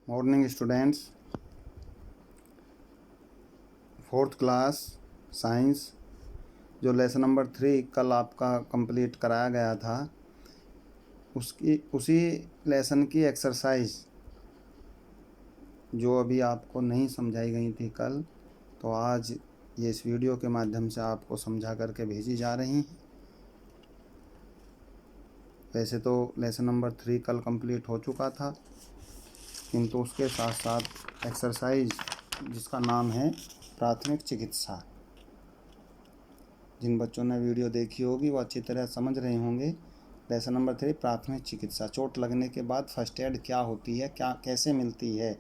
Morning students, fourth class science जो lesson number 3 कल आपका कंप्लीट कराया गया था, उसी लेसन की एक्सरसाइज जो अभी आपको नहीं समझाई गई थी कल, तो आज ये इस वीडियो के माध्यम से आपको समझा करके भेजी जा रही हैं। वैसे तो लेसन नंबर 3 कल कंप्लीट हो चुका था, किंतु उसके साथ साथ एक्सरसाइज जिसका नाम है प्राथमिक चिकित्सा, जिन बच्चों ने वीडियो देखी होगी वो अच्छी तरह समझ रहे होंगे। लेसन नंबर 3 प्राथमिक चिकित्सा, चोट लगने के बाद फर्स्ट एड क्या होती है, क्या कैसे मिलती है,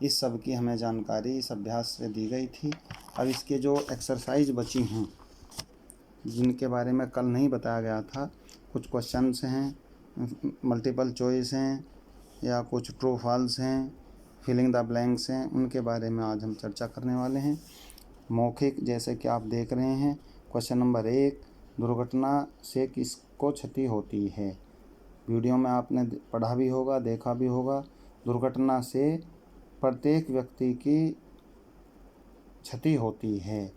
इस सब की हमें जानकारी इस अभ्यास से दी गई थी। अब इसके जो एक्सरसाइज बची हैं, जिनके बारे में कल नहीं बताया गया था, कुछ क्वेश्चंस हैं, मल्टीपल चॉइस हैं या कुछ ट्रू फॉल्स हैं, फिलिंग द ब्लैंक्स हैं, उनके बारे में आज हम चर्चा करने वाले हैं। मौखिक, जैसे कि आप देख रहे हैं, क्वेश्चन नंबर 1, दुर्घटना से किसको क्षति होती है। वीडियो में आपने पढ़ा भी होगा, देखा भी होगा। दुर्घटना से प्रत्येक व्यक्ति की क्षति होती है,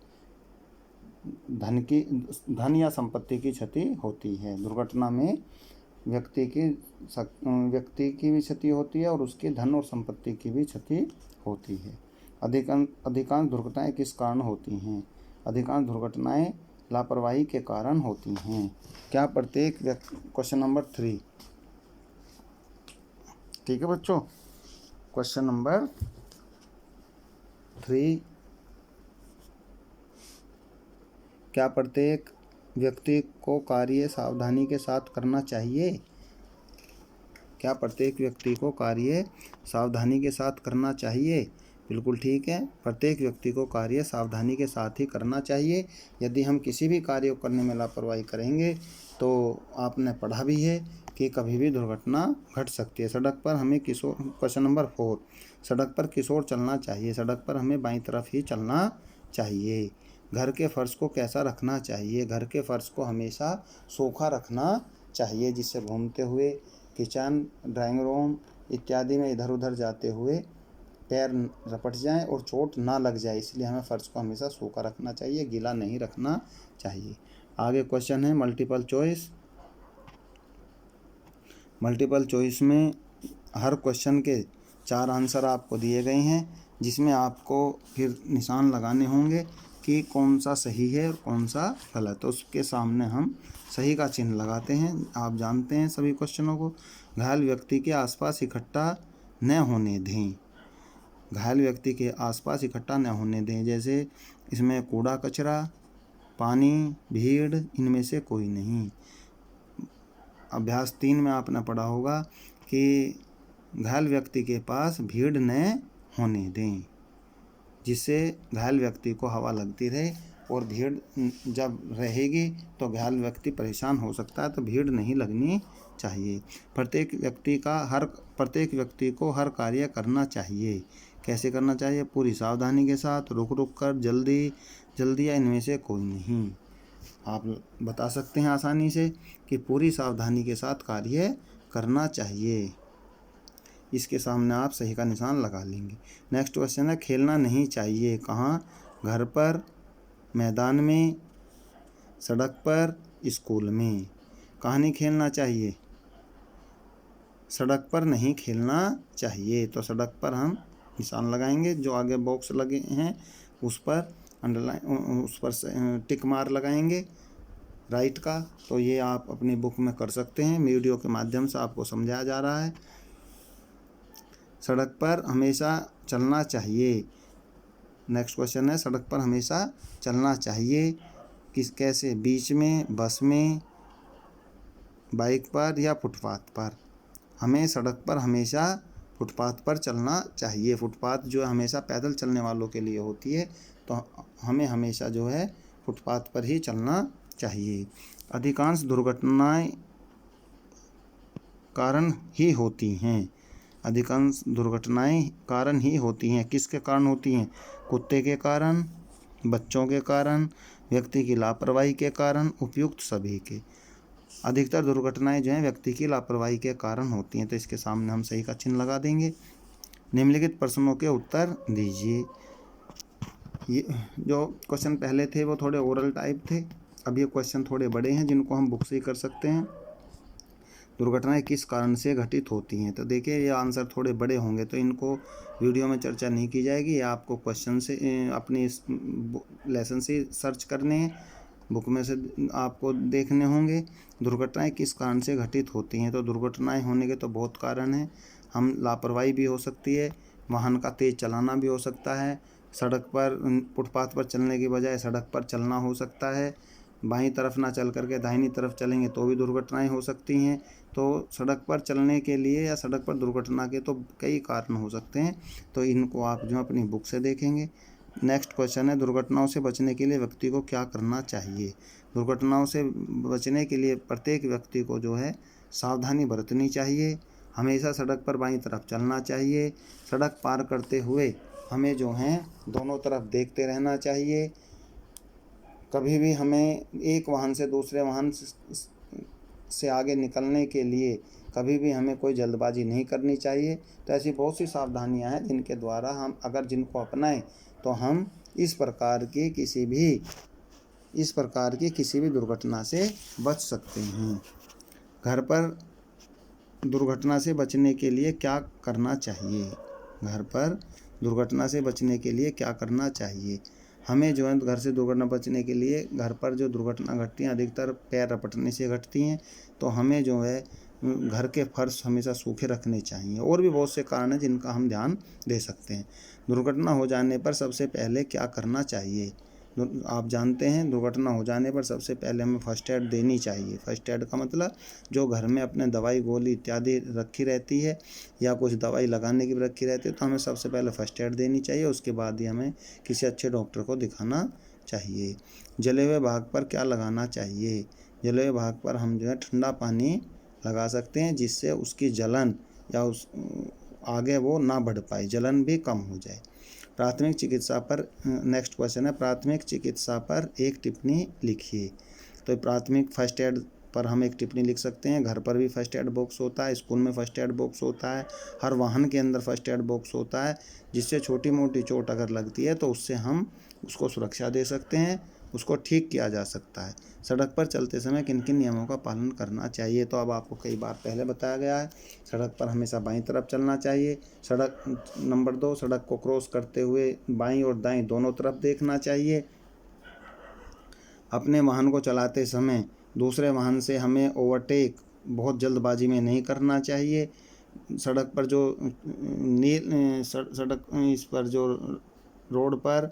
धन या संपत्ति की क्षति होती है। दुर्घटना में व्यक्ति की भी क्षति होती है और उसके धन और संपत्ति की भी क्षति होती है। अधिकांश दुर्घटनाएं किस कारण होती हैं? अधिकांश दुर्घटनाएं लापरवाही के कारण होती हैं। क्या प्रत्येक क्वेश्चन नंबर 3, ठीक है बच्चों। क्वेश्चन नंबर 3, क्या प्रत्येक व्यक्ति को कार्य सावधानी के साथ करना चाहिए? क्या प्रत्येक व्यक्ति को कार्य सावधानी के साथ करना चाहिए? बिल्कुल ठीक है, प्रत्येक व्यक्ति को कार्य सावधानी के साथ ही करना चाहिए। यदि हम किसी भी कार्य को करने में लापरवाही करेंगे तो आपने पढ़ा भी है कि कभी भी दुर्घटना घट सकती है। सड़क पर हमें क्वेश्चन नंबर 4, सड़क पर किशोर चलना चाहिए। सड़क पर हमें बाईं तरफ ही चलना चाहिए। घर के फर्श को कैसा रखना चाहिए? घर के फर्श को हमेशा सूखा रखना चाहिए, जिससे घूमते हुए किचन, ड्राइंग रूम इत्यादि में इधर उधर जाते हुए पैर रपट जाएं और चोट ना लग जाए, इसलिए हमें फर्श को हमेशा सूखा रखना चाहिए, गीला नहीं रखना चाहिए। आगे क्वेश्चन है मल्टीपल चॉइस। मल्टीपल चॉइस में हर क्वेश्चन के 4 आंसर आपको दिए गए हैं, जिसमें आपको फिर निशान लगाने होंगे कि कौन सा सही है और कौन सा गलत। तो उसके सामने हम सही का चिन्ह लगाते हैं। आप जानते हैं सभी क्वेश्चनों को। घायल व्यक्ति के आसपास इकट्ठा न होने दें। घायल व्यक्ति के आसपास इकट्ठा न होने दें, जैसे इसमें कूड़ा कचरा, पानी, भीड़, इनमें से कोई नहीं। अभ्यास 3 में आपने पढ़ा होगा कि घायल व्यक्ति के पास भीड़ न होने दें, जिससे घायल व्यक्ति को हवा लगती रहे, और भीड़ जब रहेगी तो घायल व्यक्ति परेशान हो सकता है, तो भीड़ नहीं लगनी चाहिए। प्रत्येक व्यक्ति को हर कार्य करना चाहिए। कैसे करना चाहिए? पूरी सावधानी के साथ, रुक रुक कर, जल्दी या इनमें से कोई नहीं। आप बता सकते हैं आसानी से कि पूरी सावधानी के साथ कार्य करना चाहिए। इसके सामने आप सही का निशान लगा लेंगे। नेक्स्ट क्वेश्चन है, खेलना नहीं चाहिए कहाँ? घर पर, मैदान में, सड़क पर, स्कूल में। कहाँ नहीं खेलना चाहिए? सड़क पर नहीं खेलना चाहिए। तो सड़क पर हम निशान लगाएंगे, जो आगे बॉक्स लगे हैं उस पर अंडरलाइन, उस पर टिक मार लगाएंगे राइट का। तो ये आप अपनी बुक में कर सकते हैं, वीडियो के माध्यम से आपको समझाया जा रहा है। सड़क पर हमेशा चलना चाहिए। नेक्स्ट क्वेश्चन है, सड़क पर हमेशा चलना चाहिए कैसे? बीच में, बस में, बाइक पर या फुटपाथ पर? हमें सड़क पर हमेशा फुटपाथ पर चलना चाहिए। फुटपाथ जो हमेशा पैदल चलने वालों के लिए होती है, तो हमें हमेशा जो है फुटपाथ पर ही चलना चाहिए। अधिकांश दुर्घटनाएं कारण ही होती हैं। अधिकांश दुर्घटनाएं कारण ही होती हैं। किसके कारण होती हैं? कुत्ते के कारण, बच्चों के कारण, व्यक्ति की लापरवाही के कारण, उपयुक्त सभी के। अधिकतर दुर्घटनाएं जो हैं व्यक्ति की लापरवाही के कारण होती हैं, तो इसके सामने हम सही का चिन्ह लगा देंगे। निम्नलिखित प्रश्नों के उत्तर दीजिए। ये जो क्वेश्चन पहले थे वो थोड़े ओरल टाइप थे, अब ये क्वेश्चन थोड़े बड़े हैं जिनको हम बुक से ही कर सकते हैं। दुर्घटनाएं किस कारण से घटित होती हैं? तो देखिए ये आंसर थोड़े बड़े होंगे तो इनको वीडियो में चर्चा नहीं की जाएगी, ये आपको क्वेश्चन से अपने इस लेसन से सर्च करने हैं, बुक में से आपको देखने होंगे। दुर्घटनाएं किस कारण से घटित होती हैं? तो दुर्घटनाएं होने के तो बहुत कारण हैं। हम लापरवाही भी हो सकती है, वाहन का तेज़ चलाना भी हो सकता है, सड़क पर फुटपाथ पर चलने की बजाय सड़क पर चलना हो सकता है, बाईं तरफ ना चल करके दाहिनी तरफ चलेंगे तो भी दुर्घटनाएं हो सकती हैं। तो सड़क पर चलने के लिए या सड़क पर दुर्घटना के तो कई कारण हो सकते हैं, तो इनको आप जो अपनी बुक से देखेंगे। नेक्स्ट क्वेश्चन है, दुर्घटनाओं से बचने के लिए व्यक्ति को क्या करना चाहिए? दुर्घटनाओं से बचने के लिए प्रत्येक व्यक्ति को जो है सावधानी बरतनी चाहिए, हमेशा सड़क पर बाईं तरफ चलना चाहिए, सड़क पार करते हुए हमें जो है दोनों तरफ देखते रहना चाहिए, कभी भी हमें एक वाहन से दूसरे वाहन से आगे निकलने के लिए कभी भी हमें कोई जल्दबाजी नहीं करनी चाहिए। तो ऐसी बहुत सी सावधानियां हैं जिनके द्वारा हम अगर जिनको अपनाएं तो हम इस प्रकार की किसी भी दुर्घटना से बच सकते हैं। घर पर दुर्घटना से बचने के लिए क्या करना चाहिए? घर पर दुर्घटना से बचने के लिए क्या करना चाहिए? हमें जो है घर से दुर्घटना बचने के लिए, घर पर जो दुर्घटना घटती हैं अधिकतर पैर रपटने से घटती हैं, तो हमें जो है घर के फर्श हमेशा सूखे रखने चाहिए। और भी बहुत से कारण हैं जिनका हम ध्यान दे सकते हैं। दुर्घटना हो जाने पर सबसे पहले क्या करना चाहिए? आप जानते हैं दुर्घटना हो जाने पर सबसे पहले हमें फर्स्ट एड देनी चाहिए। फर्स्ट एड का मतलब जो घर में अपने दवाई गोली इत्यादि रखी रहती है या कुछ दवाई लगाने की भी रखी रहती है, तो हमें सबसे पहले फर्स्ट एड देनी चाहिए, उसके बाद ही हमें किसी अच्छे डॉक्टर को दिखाना चाहिए। जले हुए भाग पर क्या लगाना चाहिए? जले हुए भाग पर हम जो है ठंडा पानी लगा सकते हैं, जिससे उसकी जलन या उस आगे वो ना बढ़ पाए, जलन भी कम हो जाए। प्राथमिक चिकित्सा पर नेक्स्ट क्वेश्चन है, प्राथमिक चिकित्सा पर एक टिप्पणी लिखिए। तो प्राथमिक फर्स्ट एड पर हम एक टिप्पणी लिख सकते हैं। घर पर भी फर्स्ट एड बॉक्स होता है, स्कूल में फर्स्ट एड बॉक्स होता है, हर वाहन के अंदर फर्स्ट एड बॉक्स होता है, जिससे छोटी मोटी चोट अगर लगती है तो उससे हम उसको सुरक्षा दे सकते हैं, उसको ठीक किया जा सकता है। सड़क पर चलते समय किन किन नियमों का पालन करना चाहिए? तो अब आपको कई बार पहले बताया गया है। सड़क पर हमेशा बाईं तरफ चलना चाहिए। नंबर 2, सड़क को क्रॉस करते हुए बाईं और दाईं दोनों तरफ देखना चाहिए। अपने वाहन को चलाते समय दूसरे वाहन से हमें ओवरटेक बहुत जल्दबाजी में नहीं करना चाहिए। सड़क पर जो सड़क इस पर जो रोड पर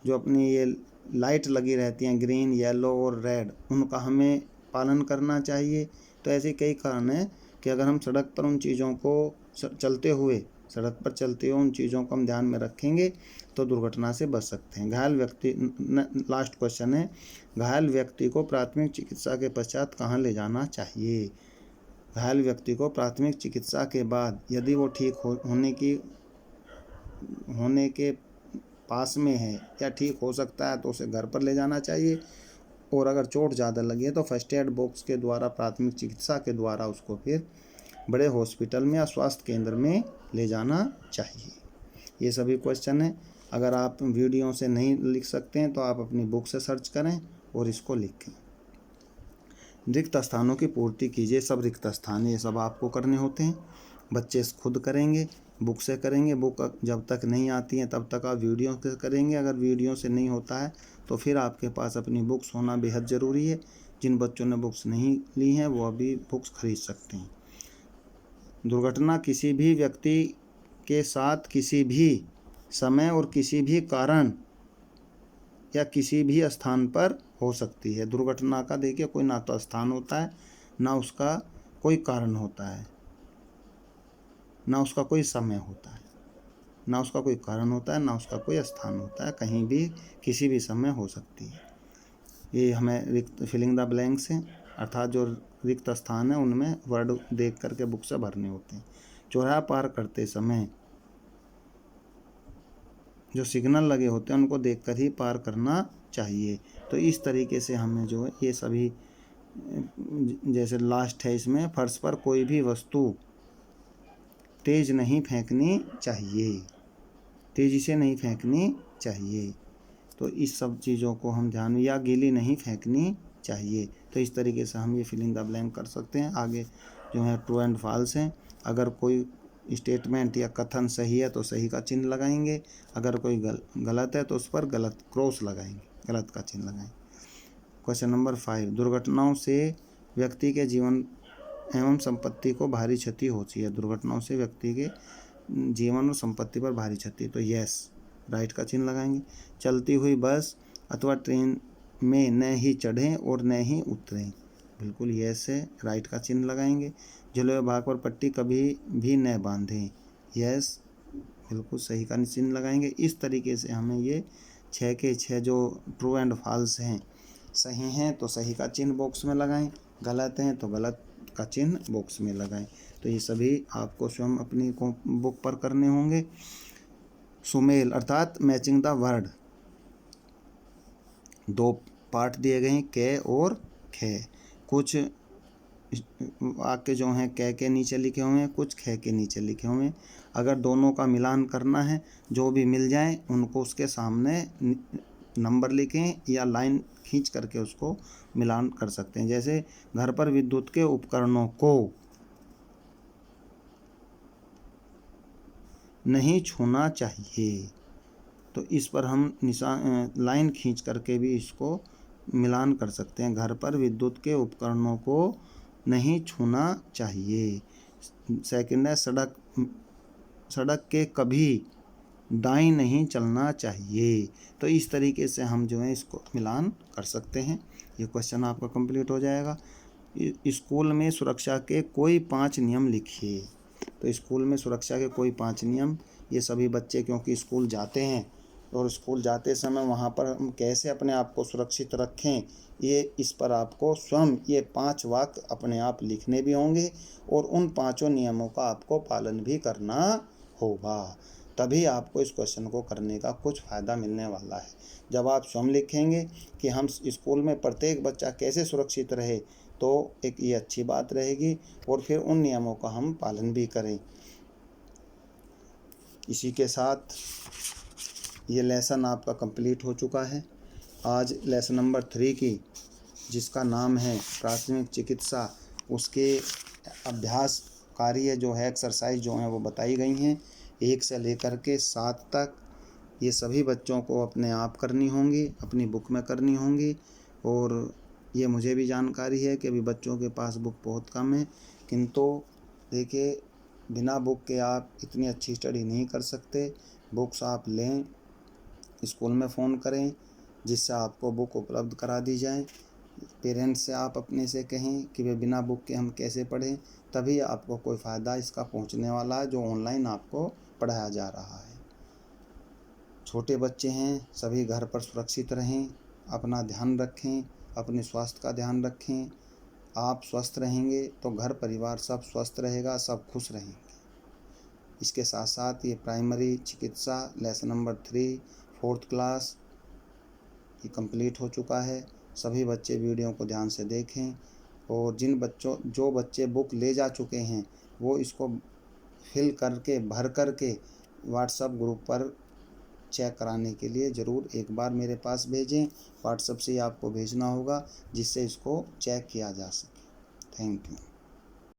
जो अपनी ये लाइट लगी रहती हैं ग्रीन, येलो और रेड, उनका हमें पालन करना चाहिए। तो ऐसे कई कारण हैं कि अगर हम सड़क पर उन चीज़ों को चलते हुए उन चीज़ों को हम ध्यान में रखेंगे तो दुर्घटना से बच सकते हैं। लास्ट क्वेश्चन है, घायल व्यक्ति को प्राथमिक चिकित्सा के पश्चात कहाँ ले जाना चाहिए? घायल व्यक्ति को प्राथमिक चिकित्सा के बाद यदि वो ठीक होने के पास में है या ठीक हो सकता है तो उसे घर पर ले जाना चाहिए, और अगर चोट ज़्यादा लगी है तो फर्स्ट एड बॉक्स के द्वारा प्राथमिक चिकित्सा के द्वारा उसको फिर बड़े हॉस्पिटल में या स्वास्थ्य केंद्र में ले जाना चाहिए। ये सभी क्वेश्चन हैं। अगर आप वीडियो से नहीं लिख सकते हैं तो आप अपनी बुक से सर्च करें और इसको लिखें। रिक्त स्थानों की पूर्ति कीजिए। सब रिक्त स्थान ये सब आपको करने होते हैं, बच्चे खुद करेंगे, बुक से करेंगे। बुक जब तक नहीं आती है तब तक आप वीडियो से करेंगे। अगर वीडियो से नहीं होता है तो फिर आपके पास अपनी बुक्स होना बेहद ज़रूरी है। जिन बच्चों ने बुक्स नहीं ली हैं वो अभी बुक्स खरीद सकते हैं। दुर्घटना किसी भी व्यक्ति के साथ किसी भी समय और किसी भी कारण या किसी भी स्थान पर हो सकती है। दुर्घटना का देखिए कोई ना तो स्थान होता है, ना उसका कोई कारण होता है, ना उसका कोई समय होता है, ना उसका कोई कारण होता है, ना उसका कोई स्थान होता है, कहीं भी किसी भी समय हो सकती है। ये हमें रिक्त फिलिंग द ब्लैंक्स हैं, अर्थात जो रिक्त स्थान है उनमें वर्ड देख करके बुक से भरने होते हैं। चौराहा पार करते समय जो सिग्नल लगे होते हैं उनको देखकर ही पार करना चाहिए। तो इस तरीके से हमें जो है ये सभी, जैसे लास्ट है इसमें, फर्श पर कोई भी वस्तु तेज़ नहीं फेंकनी चाहिए, तेज़ी से नहीं फेंकनी चाहिए। तो इस सब चीज़ों को हम ध्यान, या गीली नहीं फेंकनी चाहिए। तो इस तरीके से हम ये फिल इन द ब्लैंक कर सकते हैं। आगे जो है ट्रू एंड फॉल्स हैं। अगर कोई स्टेटमेंट या कथन सही है तो सही का चिन्ह लगाएंगे, अगर कोई गलत है तो उस पर गलत क्रॉस लगाएंगे, गलत का चिन्ह लगाएंगे। क्वेश्चन नंबर 5, दुर्घटनाओं से व्यक्ति के जीवन एवं संपत्ति को भारी क्षति होती है। दुर्घटनाओं से व्यक्ति के जीवन और संपत्ति पर भारी क्षति, तो यस राइट का चिन्ह लगाएंगे। चलती हुई बस अथवा ट्रेन में न ही चढ़ें और न ही उतरें, बिल्कुल यस है, राइट का चिन्ह लगाएंगे। जले हुए भाग पर पट्टी कभी भी न बांधें, यस बिल्कुल सही का चिन्ह लगाएंगे। इस तरीके से हमें ये 6 के 6 जो ट्रू एंड फॉल्स हैं, सही हैं तो सही का चिन्ह बॉक्स में लगाएं, गलत हैं तो गलत का चिन्ह बॉक्स में लगाएं। तो ये सभी आपको स्वयं अपनी बुक पर करने होंगे। सुमेल अर्थात मैचिंग द वर्ड, 2 पार्ट दिए गए हैं, कै और खे। कुछ वाक्य जो हैं कै के नीचे लिखे हुए हैं, कुछ खे के नीचे लिखे हुए हैं। अगर दोनों का मिलान करना है, जो भी मिल जाए उनको उसके सामने नंबर लिखें या लाइन खींच करके उसको मिलान कर सकते हैं। जैसे घर पर विद्युत के उपकरणों को नहीं छूना चाहिए, तो इस पर हम निशान लाइन खींच करके भी इसको मिलान कर सकते हैं। घर पर विद्युत के उपकरणों को नहीं छूना चाहिए। सेकंड है सड़क के कभी दाईं नहीं चलना चाहिए। तो इस तरीके से हम जो है इसको मिलान कर सकते हैं। ये क्वेश्चन आपका कंप्लीट हो जाएगा। स्कूल में सुरक्षा के कोई 5 नियम लिखिए। तो स्कूल में सुरक्षा के कोई 5 नियम, ये सभी बच्चे क्योंकि स्कूल जाते हैं और स्कूल जाते समय वहाँ पर हम कैसे अपने आप को सुरक्षित रखें, ये इस पर आपको स्वयं ये 5 वाक्य अपने आप लिखने भी होंगे और उन 5 नियमों का आपको पालन भी करना होगा। तभी आपको इस क्वेश्चन को करने का कुछ फ़ायदा मिलने वाला है। जब आप स्वयं लिखेंगे कि हम स्कूल में प्रत्येक बच्चा कैसे सुरक्षित रहे, तो एक ये अच्छी बात रहेगी और फिर उन नियमों का हम पालन भी करें। इसी के साथ ये लेसन आपका कंप्लीट हो चुका है। आज लेसन नंबर 3 की, जिसका नाम है प्राथमिक चिकित्सा, उसके अभ्यास कार्य जो है, एक्सरसाइज जो हैं वो बताई गई हैं 1 से लेकर के 7 तक। ये सभी बच्चों को अपने आप करनी होंगी, अपनी बुक में करनी होंगी। और ये मुझे भी जानकारी है कि अभी बच्चों के पास बुक बहुत कम है, किंतु देखिए बिना बुक के आप इतनी अच्छी स्टडी नहीं कर सकते। बुक्स आप लें, स्कूल में फ़ोन करें जिससे आपको बुक उपलब्ध करा दी जाए। पेरेंट्स से आप अपने से कहें कि वे बिना बुक के हम कैसे पढ़ें, तभी आपको कोई फ़ायदा इसका पहुंचने वाला है जो ऑनलाइन आपको पढ़ाया जा रहा है। छोटे बच्चे हैं, सभी घर पर सुरक्षित रहें, अपना ध्यान रखें, अपने स्वास्थ्य का ध्यान रखें। आप स्वस्थ रहेंगे तो घर परिवार सब स्वस्थ रहेगा, सब खुश रहेंगे। इसके साथ साथ ये प्राइमरी चिकित्सा लेसन नंबर 3 4th क्लास ये कंप्लीट हो चुका है। सभी बच्चे वीडियो को ध्यान से देखें और जो बच्चे बुक ले जा चुके हैं वो इसको फिल करके भर करके व्हाट्सएप ग्रुप पर चेक कराने के लिए ज़रूर एक बार मेरे पास भेजें। व्हाट्सएप से ही आपको भेजना होगा जिससे इसको चेक किया जा सके। Thank you.